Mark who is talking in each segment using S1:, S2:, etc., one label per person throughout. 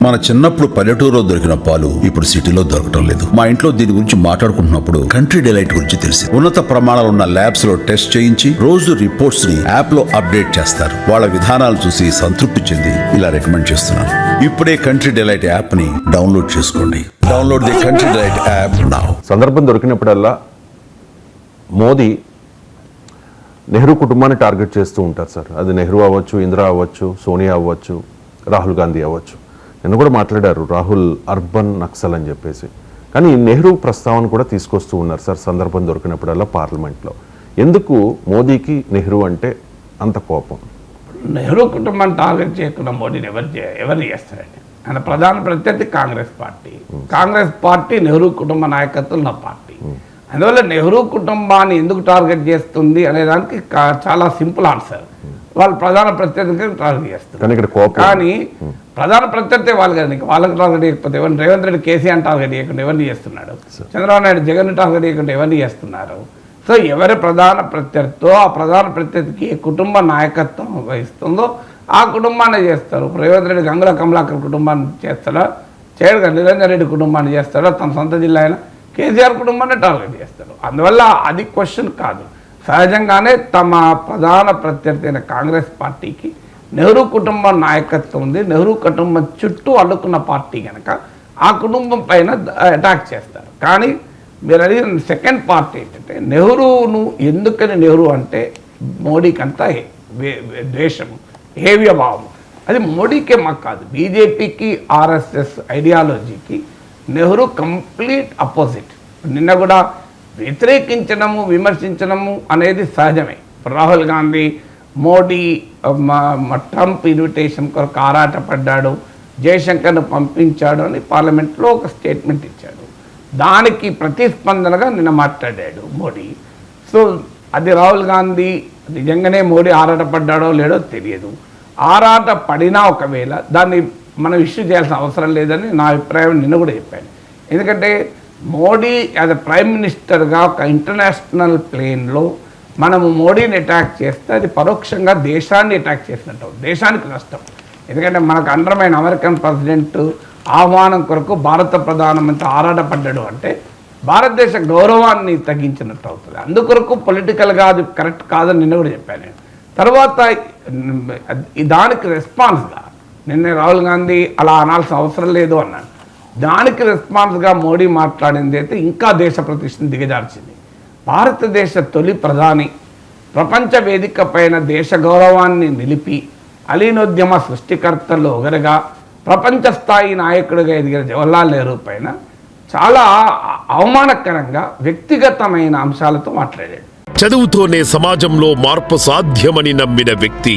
S1: మన చిన్నప్పుడు పల్లెటూరులో దొరికిన పాలు ఇప్పుడు సిటీలో దొరకటం లేదు. మా ఇంట్లో దీని గురించి మాట్లాడుకుంటున్నప్పుడు కంట్రీ డిలైట్ గురించి తెలిసి ఉన్నత ప్రమాణాలు ఉన్న ల్యాబ్స్ లో టెస్ట్ చేయించి రోజు రిపోర్ట్స్ ని యాప్ లో అప్డేట్ చేస్తారు. వాళ్ళ విధానాలు చూసి సంతృప్తి చెంది ఇలా రికమెండ్ చేస్తున్నాను. ఇప్పుడే కంట్రీ డిలైట్ యాప్ ని డౌన్లోడ్ చేసుకోండి. Download the country delight app now.
S2: సందర్భం దొరికినప్పుడల్లా మోదీ నెహ్రూ కుటుంబాన్ని టార్గెట్ చేస్తూ ఉంటారు సార్. అది నెహ్రూ అవ్వచ్చు, ఇందిరా అవ్వచ్చు, సోనియా అవ్వచ్చు, రాహుల్ గాంధీ అవ్వచ్చు. నిన్న కూడా మాట్లాడారు రాహుల్ అర్బన్ నక్సల్ అని చెప్పేసి. కానీ నెహ్రూ ప్రస్తావన కూడా తీసుకొస్తూ ఉన్నారు సార్ సందర్భం దొరికినప్పుడల్లా పార్లమెంట్లో. ఎందుకు మోదీకి నెహ్రూ అంటే అంత కోపం?
S3: నెహ్రూ కుటుంబాన్ని టార్గెట్ చేయకుండా మోడీని ఎవరు చేస్తారండి? ఆయన ప్రధాన ప్రత్యర్థి కాంగ్రెస్ పార్టీ నెహ్రూ కుటుంబ నాయకత్వం ఉన్న పార్టీ. అందువల్ల నెహ్రూ కుటుంబాన్ని ఎందుకు టార్గెట్ చేస్తుంది అనేదానికి చాలా సింపుల్ ఆన్సర్. వాళ్ళు ప్రధాన ప్రత్యర్థిగా టార్గెట్ చేస్తారు. కానీ ప్రధాన ప్రత్యర్థి వాళ్ళు కానీ వాళ్ళకి టార్గెట్ చేయకపోతే ఎవరిని? రేవంత్ రెడ్డి కేసీఆర్ టార్గెట్ చేయకుండా ఎవరిని చేస్తున్నాడు? చంద్రబాబు నాయుడు జగన్ టార్గెట్ చేయకుండా ఎవరిని చేస్తున్నారు? సో ఎవరి ప్రధాన ప్రత్యర్థితో ఆ ప్రధాన ప్రత్యర్థికి ఏ కుటుంబ నాయకత్వం వహిస్తుందో ఆ కుటుంబాన్ని చేస్తారు. రేవంత్ రెడ్డి గంగుల కమలాకర్ కుటుంబాన్ని చేస్తాడా? చేయడు కదా. నిరంజన్ రెడ్డి కుటుంబాన్ని చేస్తాడా? తన సొంత జిల్లా అయినా కేసీఆర్ కుటుంబాన్ని టార్గెట్ చేస్తాడు. అందువల్ల అది క్వశ్చన్ కాదు. సహజంగానే తమ ప్రధాన ప్రత్యర్థి అయిన కాంగ్రెస్ పార్టీకి నెహ్రూ కుటుంబం నాయకత్వం ఉంది. నెహ్రూ కుటుంబం చుట్టూ అల్లుకున్న పార్టీ కనుక ఆ కుటుంబం పైన అటాక్ చేస్తారు. కానీ మీరు అడిగిన సెకండ్ పార్టీ ఏంటంటే నెహ్రూను ఎందుకని నెహ్రూ అంటే మోడీకి అంతా ద్వేషము, హేవ్యభావం. అది మోడీకే మాకు కాదు, బీజేపీకి ఆర్ఎస్ఎస్ ఐడియాలజీకి నెహ్రూ కంప్లీట్ అపోజిట్. నిన్న కూడా వ్యతిరేకించడము, విమర్శించడము అనేది సహజమే. రాహుల్ గాంధీ మోడీ ట్రంప్ ఇన్విటేషన్ కొరకు ఆరాటపడ్డాడు, జయశంకర్ను పంపించాడు అని పార్లమెంట్లో ఒక స్టేట్మెంట్ ఇచ్చాడు. దానికి ప్రతిస్పందనగా నిన్న మాట్లాడాడు మోడీ. సో అది రాహుల్ గాంధీ నిజంగానే మోడీ ఆరాటపడ్డాడో లేడో తెలియదు. ఆరాట పడినా ఒకవేళ దాన్ని మనం ఇష్యూ చేయాల్సిన అవసరం లేదని నా అభిప్రాయం నిన్న కూడా చెప్పాను. ఎందుకంటే మోడీ యాజ్ అ ప్రైమ్ మినిస్టర్గా ఒక ఇంటర్నేషనల్ ప్లేన్లో మనము మోడీని అటాక్ చేస్తే అది పరోక్షంగా దేశాన్ని అటాక్ చేసినట్టు, దేశానికి నష్టం. ఎందుకంటే మనకు అండర్మైన అమెరికన్ ప్రెసిడెంట్ ఆహ్వానం కొరకు భారత ప్రధానమంత్రి ఆరాటపడ్డాడు అంటే భారతదేశ గౌరవాన్ని తగ్గించినట్టు అవుతుంది. అందుకొరకు పొలిటికల్గా అది కరెక్ట్ కాదని నిన్న కూడా చెప్పాను నేను. తర్వాత దానికి రెస్పాన్స్గా నిన్న రాహుల్ గాంధీ అలా అనాల్సిన అవసరం లేదు అన్నాడు. దానికి రెస్పాన్స్గా మోడీ మాట్లాడింది అయితే ఇంకా దేశ ప్రతిష్టను దిగజార్చింది. భారతదేశ తొలి ప్రధాని ప్రపంచ వేదిక పైన దేశ గౌరవాన్ని నిలిపి అలీనోద్యమ సృష్టికర్తల్లో ఒకరిగా ప్రపంచ స్థాయి నాయకుడిగా ఎదిగిన జవహర్లాల్ నెహ్రూ పైన చాలా అవమానకరంగా వ్యక్తిగతమైన అంశాలతో మాట్లాడాడు.
S4: చదువుతోనే సమాజంలో మార్పు సాధ్యమని నమ్మిన వ్యక్తి,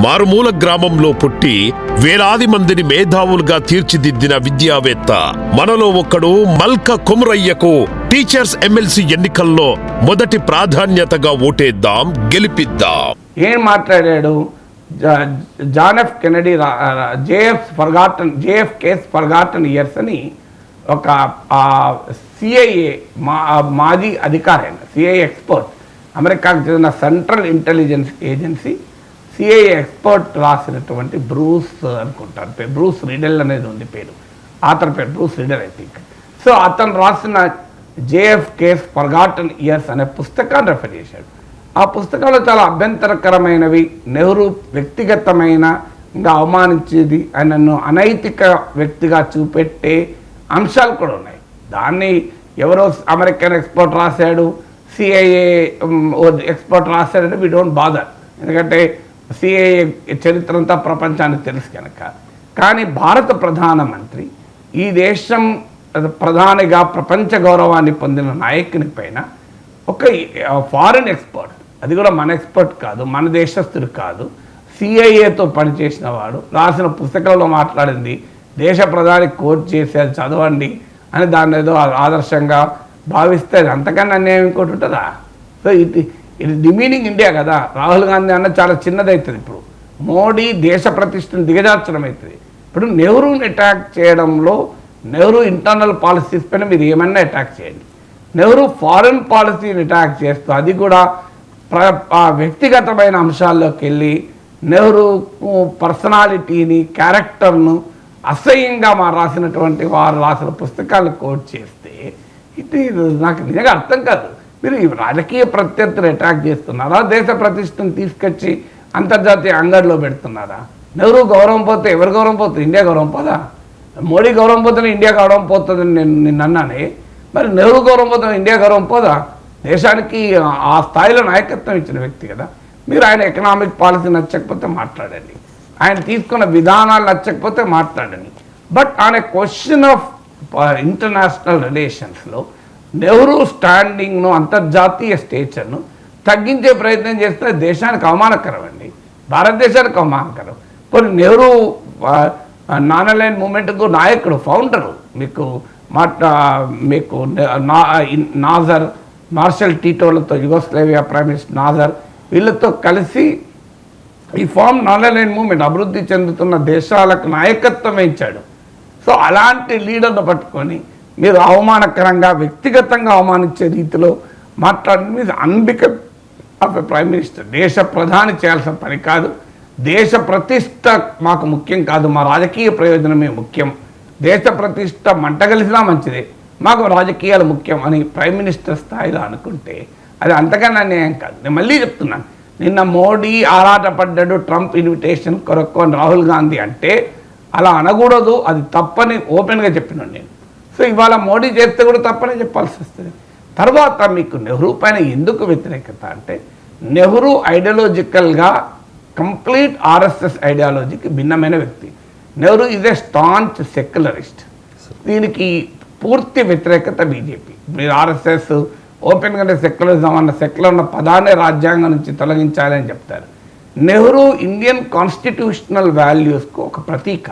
S4: మారుమూల గ్రామంలో పుట్టి వేలాది మందిని మేధావులుగా తీర్చిదిద్దిన విద్యావేత్త, మనలో ఒక్కడు మల్క కుమరయ్యకు టీచర్స్ ఎమ్మెల్సీ ఎన్నికల్లో మొదటి ప్రాధాన్యతగా ఓటేద్దాం, గెలిపిద్దాం.
S3: ఏం మాట్లాడాడు? John F Kennedy JFK's forgotten years అని ఒక సిఐఏ మాజీ అధికారి, సిఐఏ ఎక్స్పర్ట్, అమెరికాకు చెందిన central intelligence agency CIA expert రాసినటువంటి బ్రూస్ అనుకుంటారు, బ్రూస్ రిడెల్ అనేది ఉంది పేరు, అతని పేరు Bruce Riedel I think. So అతను రాసిన జేఎఫ్కేస్ ఫర్గాటన్ ఇయర్స్ అనే పుస్తకాన్ని రెఫర్ చేశాడు. ఆ పుస్తకంలో చాలా అభ్యంతరకరమైనవి, నెహ్రూ వ్యక్తిగతమైన ఇంకా అవమానించేది, ఆయనను అనైతిక వ్యక్తిగా చూపెట్టే అంశాలు కూడా ఉన్నాయి. దాన్ని ఎవరో అమెరికన్ ఎక్స్పర్ట్ రాశాడు, సిఐఏ ఎక్స్పర్ట్ రాశాడంటే వీ డోంట్ బాదర్, ఎందుకంటే సిఐఏ చరిత్ర అంతా ప్రపంచానికి తెలుసు కనుక. కానీ భారత ప్రధానమంత్రి ఈ దేశం ప్రధానిగా ప్రపంచ గౌరవాన్ని పొందిన నాయకుని పైన ఒక ఫారిన్ ఎక్స్పర్ట్, అది కూడా మన ఎక్స్పర్ట్ కాదు, మన దేశస్థుడు కాదు, సిఐఏతో పనిచేసిన వాడు రాసిన పుస్తకంలో మాట్లాడింది దేశ ప్రధాని కోట్ చేసి అది చదవండి అని దాన్ని ఏదో ఆదర్శంగా భావిస్తే అది అంతకన్నా అన్యాయం ఇంకోటి ఉంటుందా? సో ఇది డిమీనింగ్ ఇండియా కదా. రాహుల్ గాంధీ అన్న చాలా చిన్నదవుతుంది. ఇప్పుడు మోడీ దేశ ప్రతిష్టను దిగజార్చడం అవుతుంది. ఇప్పుడు నెహ్రూని అటాక్ చేయడంలో నెహ్రూ ఇంటర్నల్ పాలసీస్ పైన మీరు ఏమన్నా అటాక్ చేయండి, నెహ్రూ ఫారెన్ పాలసీని అటాక్ చేస్తూ అది కూడా వ్యక్తిగతమైన అంశాల్లోకి వెళ్ళి నెహ్రూ పర్సనాలిటీని, క్యారెక్టర్ను అసహ్యంగా రాసినటువంటి వారు రాసిన పుస్తకాలు కోట్ చేస్తే ఇది నాకు నిజంగా అర్థం కాదు. మీరు ఈ రాజకీయ ప్రత్యర్థులు అటాక్ చేస్తున్నారా, దేశ ప్రతిష్టను తీసుకొచ్చి అంతర్జాతీయ అంగడిలో పెడుతున్నారా? నెహ్రూ గౌరవం పోతే ఎవరు గౌరవం పోతుంది? ఇండియా గౌరవం పోదా? మోడీ గౌరవం పోతే ఇండియా గౌరవం పోతుందని నిన్న అన్నానే. మరి నెహ్రూ గౌరవం పోతే ఇండియా గౌరవం పోదా? దేశానికి ఆ స్థాయిలో నాయకత్వం ఇచ్చిన వ్యక్తి కదా. మీరు ఆయన ఎకనామిక్ పాలసీ నచ్చకపోతే మాట్లాడండి, ఆయన తీసుకున్న విధానాలు నచ్చకపోతే మాట్లాడండి. But on a question of international రిలేషన్స్లో నెహ్రూ స్టాండింగ్ను, అంతర్జాతీయ స్టేచర్ను తగ్గించే ప్రయత్నం చేస్తే దేశానికి అవమానకరం అండి, భారతదేశానికి అవమానకరం. కొన్ని నెహ్రూ నాన్ అలైన్ మూమెంట్కు నాయకుడు, ఫౌండరు. మీకు నాజర్, మార్షల్ టీటోలతో, యుగోస్లేవియా ప్రైమ్ మినిస్టర్ నాజర్, వీళ్ళతో కలిసి ఈ ఫామ్ నాన్ అలైన్ మూమెంట్ అభివృద్ధి చెందుతున్న దేశాలకు నాయకత్వం వహించాడు. సో అలాంటి లీడర్ను పట్టుకొని మీరు అవమానకరంగా, వ్యక్తిగతంగా అవమానించే రీతిలో మాట్లాడింది మీద అన్బికమ్ ఆఫ్ ఎ ప్రైమ్ మినిస్టర్. దేశ ప్రధాని చేయాల్సిన పని కాదు. దేశ ప్రతిష్ట మాకు ముఖ్యం కాదు, మా రాజకీయ ప్రయోజనమే ముఖ్యం. దేశ ప్రతిష్ట మంటగలిసినా మంచిదే, మాకు రాజకీయాలు ముఖ్యం అని ప్రైమ్ మినిస్టర్ స్థాయిలో అనుకుంటే అది అంతకన్నా అన్యాయం కాదు. నేను మళ్ళీ చెప్తున్నాను, నిన్న మోడీ ఆరాటపడ్డాడు ట్రంప్ ఇన్విటేషన్ కొరకు అని రాహుల్ గాంధీ అంటే అలా అనకూడదు, అది తప్పని ఓపెన్గా చెప్పినాను నేను. సో ఇవాళ మోడీ చేస్తే కూడా తప్పనే చెప్పాల్సి వస్తుంది. తర్వాత మీకు నెహ్రూ పైన ఎందుకు వ్యతిరేకత అంటే, నెహ్రూ ఐడియాలజికల్గా కంప్లీట్ ఆర్ఎస్ఎస్ ఐడియాలజీకి భిన్నమైన వ్యక్తి. Nehru is a staunch secularist. దీనికి పూర్తి వ్యతిరేకత బీజేపీ. మీరు ఆర్ఎస్ఎస్ ఓపెన్గానే సెక్యులరిజం అన్న సెక్యులర్ ఉన్న పదాన్ని రాజ్యాంగం నుంచి తొలగించాలని చెప్తారు. నెహ్రూ ఇండియన్ కాన్స్టిట్యూషనల్ వాల్యూస్కు ఒక ప్రతీక.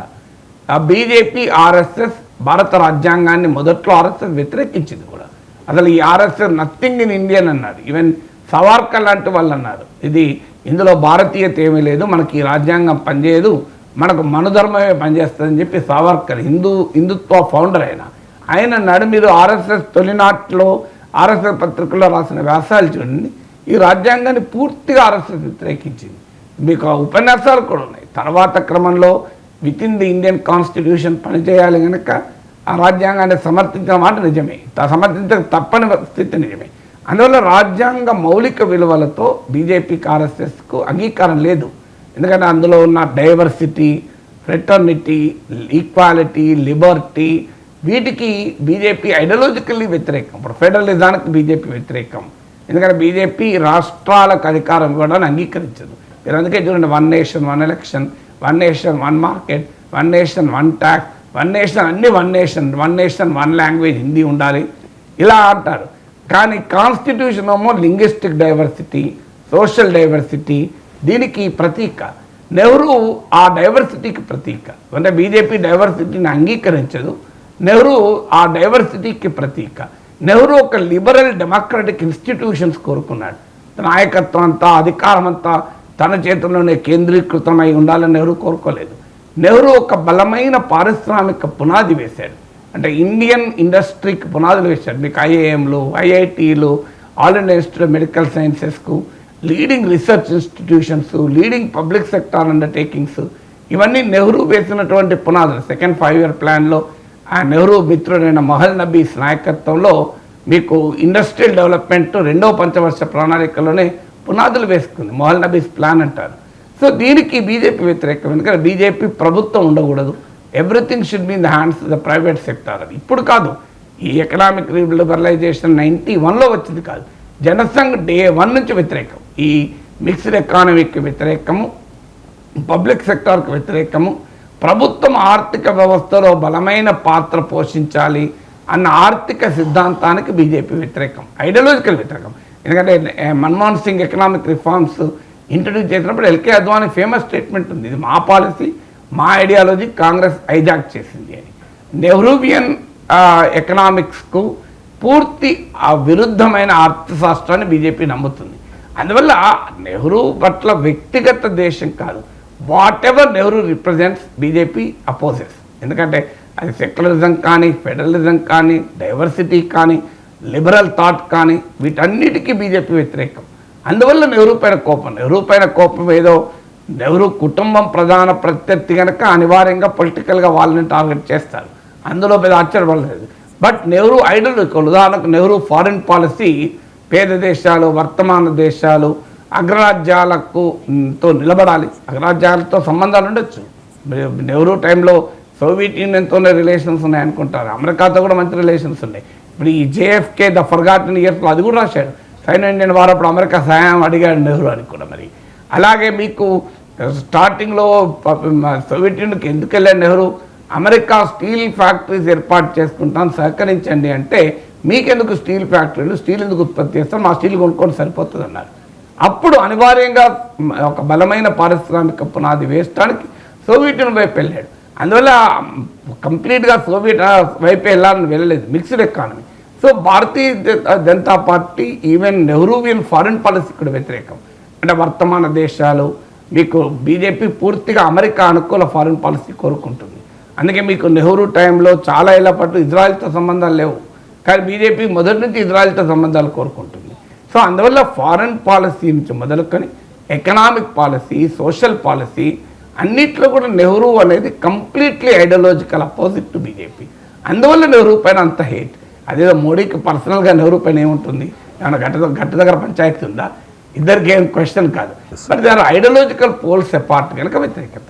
S3: ఆ బీజేపీ, ఆర్ఎస్ఎస్ భారత రాజ్యాంగాన్ని మొదట్లో ఆర్ఎస్ఎస్ వ్యతిరేకించింది కూడా. అసలు ఈ ఆర్ఎస్ఎస్ నథింగ్ ఇన్ ఇండియన్ అన్నారు. ఈవెన్ సవార్కర్ లాంటి వాళ్ళు అన్నారు, ఇందులో భారతీయత ఏమీ లేదు, మనకి ఈ రాజ్యాంగం పనిచేయదు, మనకు మనుధర్మమే పనిచేస్తుందని చెప్పి సావర్కర్, హిందుత్వ ఫౌండర్ ఆయన అన్నాడు. మీరు ఆర్ఎస్ఎస్ తొలినాట్లో ఆర్ఎస్ఎస్ పత్రికల్లో రాసిన వ్యాసాలు చూడండి, ఈ రాజ్యాంగాన్ని పూర్తిగా ఆర్ఎస్ఎస్ వ్యతిరేకించింది. మీకు ఉపన్యాసాలు కూడా ఉన్నాయి. తర్వాత క్రమంలో with in the Indian constitution పనిచేయాలి కనుక ఆ రాజ్యాంగాన్ని సమర్థించిన మాట నిజమే, సమర్థించక తప్పని స్థితి నిజమే. అందువల్ల రాజ్యాంగ మౌలిక విలువలతో బీజేపీకి, ఆర్ఎస్ఎస్కు అంగీకారం లేదు. ఎందుకంటే అందులో ఉన్న డైవర్సిటీ, ఫ్రెటర్నిటీ, ఈక్వాలిటీ, లిబర్టీ, వీటికి బీజేపీ ఐడియాలజికల్లీ వ్యతిరేకం. ఇప్పుడు ఫెడరలిజానికి బీజేపీ వ్యతిరేకం. ఎందుకంటే బీజేపీ రాష్ట్రాలకు అధికారం ఇవ్వడాన్ని అంగీకరించదు. మీరు అందుకే చూడండి, 1 nation 1 election, 1 nation 1 market, 1 nation 1 tax, 1 nation అన్ని 1 నేషన్ 1 లాంగ్వేజ్, హిందీ ఉండాలి ఇలా అంటారు. కానీ కాన్స్టిట్యూషన్ ఏమో లింగ్విస్టిక్ డైవర్సిటీ, సోషల్ డైవర్సిటీ, దీనికి ప్రతీక. నెహ్రూ ఆ డైవర్సిటీకి ప్రతీక. అంటే బీజేపీ డైవర్సిటీని అంగీకరించదు, నెహ్రూ ఆ డైవర్సిటీకి ప్రతీక. నెహ్రూ ఒక లిబరల్ డెమోక్రటిక్ ఇన్స్టిట్యూషన్స్ కోరుకున్నాడు. నాయకత్వం అంతా, అధికారం అంతా తన చేతుల్లోనే కేంద్రీకృతమై ఉండాలని నెహ్రూ కోరుకోలేదు. నెహ్రూ ఒక బలమైన పారిశ్రామిక పునాది వేశాడు. అంటే ఇండియన్ ఇండస్ట్రీకి పునాదులు వేశాడు. మీకు ఐఐఎంలు, ఐఐటీలు, all India institute of medical సైన్సెస్కు, leading research institutions, leading public sector undertakings, ఇవన్నీ నెహ్రూ వేసినటువంటి పునాదులు. సెకండ్ 5-year ప్లాన్లో ఆ నెహ్రూ మిత్రుడైన మహల్ నబీస్ నాయకత్వంలో మీకు ఇండస్ట్రియల్ డెవలప్మెంట్ 2వ పంచవర్ష ప్రణాళికలోనే పునాదులు వేసుకుంది. మహల్ నబీస్ ప్లాన్ అంటారు. సో దీనికి బీజేపీ వ్యతిరేకం. ఎందుకంటే బీజేపీ ప్రభుత్వం ఉండకూడదు, everything should be in the hands the private sector. అది ఇప్పుడు కాదు, ఈ ఎకనామిక్ లిబరలైజేషన్ 91లో వచ్చింది కాదు. జనసంఘ్ డే 1 నుంచి వ్యతిరేకం. ఈ మిక్స్డ్ ఎకానమీకి వ్యతిరేకము, పబ్లిక్ సెక్టార్కి వ్యతిరేకము, ప్రభుత్వం ఆర్థిక వ్యవస్థలో బలమైన పాత్ర పోషించాలి అన్న ఆర్థిక సిద్ధాంతానికి బీజేపీ వ్యతిరేకం, ఐడియాలజికల్ వ్యతిరేకం. ఎందుకంటే Manmohan Singh economic reforms introduce చేసినప్పుడు ఎల్కే అద్వానీ ఫేమస్ స్టేట్మెంట్ ఉంది, ఇది మా పాలసీ, మా ఐడియాలజీ కాంగ్రెస్ హైజాక్ చేసింది అని. నెహ్రూవియన్ ఎకనామిక్స్కు పూర్తి విరుద్ధమైన అర్థశాస్త్రాన్ని బీజేపీ నమ్ముతుంది. అందువల్ల నెహ్రూ పట్ల వ్యక్తిగత దేశం కాదు, what ever Nehru represents BJP opposes. ఎందుకంటే అది సెక్యులరిజం కానీ, ఫెడరలిజం కానీ, డైవర్సిటీ కానీ, లిబరల్ థాట్ కానీ, వీటన్నిటికీ బీజేపీ వ్యతిరేకం. అందువల్ల నెహ్రూ పైన కోపం ఏదో నెహ్రూ కుటుంబం ప్రధాన ప్రత్యర్థి కనుక అనివార్యంగా పొలిటికల్గా వాళ్ళని టార్గెట్ చేస్తారు, అందులో పెద్ద ఆశ్చర్యపడలేదు. బట్ నెహ్రూ ఐడల్, ఉదాహరణకు నెహ్రూ ఫారిన్ పాలసీ పేద దేశాలు, వర్తమాన దేశాలు, అగ్రరాజ్యాలకు తో నిలబడాలి, అగ్రరాజ్యాలతో సంబంధాలు ఉండొచ్చు. నెహ్రూ టైంలో సోవియట్ యూనియన్తోనే రిలేషన్స్ ఉన్నాయి అనుకుంటారు, అమెరికాతో కూడా మంచి రిలేషన్స్ ఉన్నాయి. ఇప్పుడు ఈ జేఎఫ్కే ద ఫర్గాటన్ ఇయర్స్లో అది కూడా రాశాడు, సైన్ ఇండియన్ వార్ అప్పుడు అమెరికా సహాయం అడిగాడు నెహ్రూ అని కూడా. మరి అలాగే మీకు స్టార్టింగ్లో సోవియట్ యూనియన్కి ఎందుకు వెళ్ళాడు నెహ్రూ, అమెరికా స్టీల్ ఫ్యాక్టరీస్ ఏర్పాటు చేసుకుంటాను సహకరించండి అంటే, మీకెందుకు స్టీల్ ఫ్యాక్టరీలు, స్టీల్ ఎందుకు ఉత్పత్తి చేస్తాం, మా స్టీల్ కొనుక్కొని సరిపోతుంది అన్నారు. అప్పుడు అనివార్యంగా ఒక బలమైన పారిశ్రామిక పునాది వేయడానికి సోవియట్ యూనియన్ వైపు వెళ్ళాడు. అందువల్ల కంప్లీట్గా సోవియట్ వైపు వెళ్ళాలని వెళ్ళలేదు, mixed economy. So Bharatiya Janata Party even Nehruvian foreign policy కూడా వ్యతిరేకం. అంటే వర్తమాన దేశాలు, మీకు బీజేపీ పూర్తిగా అమెరికా అనుకూల ఫారిన్ పాలసీ కోరుకుంటుంది. అందుకే మీకు నెహ్రూ టైంలో చాలా ఏళ్ల పాటు ఇజ్రాయెల్తో సంబంధాలు లేవు, కానీ బీజేపీ మొదటి నుంచి ఇజ్రాయెల్తో సంబంధాలు కోరుకుంటుంది. సో అందువల్ల ఫారిన్ పాలసీ నుంచి మొదలుకొని ఎకనామిక్ పాలసీ, సోషల్ పాలసీ అన్నిట్లో కూడా నెహ్రూ అనేది completely ideological opposite to BJP. అందువల్ల నెహ్రూ పైన అంత హేట్. అదేదో మోడీకి పర్సనల్గా నెహ్రూ పైన ఏముంటుంది, ఏమైనా గట్ట దగ్గర పంచాయతీ ఉందా, ఇద్దరికి ఏం క్వశ్చన్ కాదు. But they are ideological poles apart కనుక వ్యతిరేకత.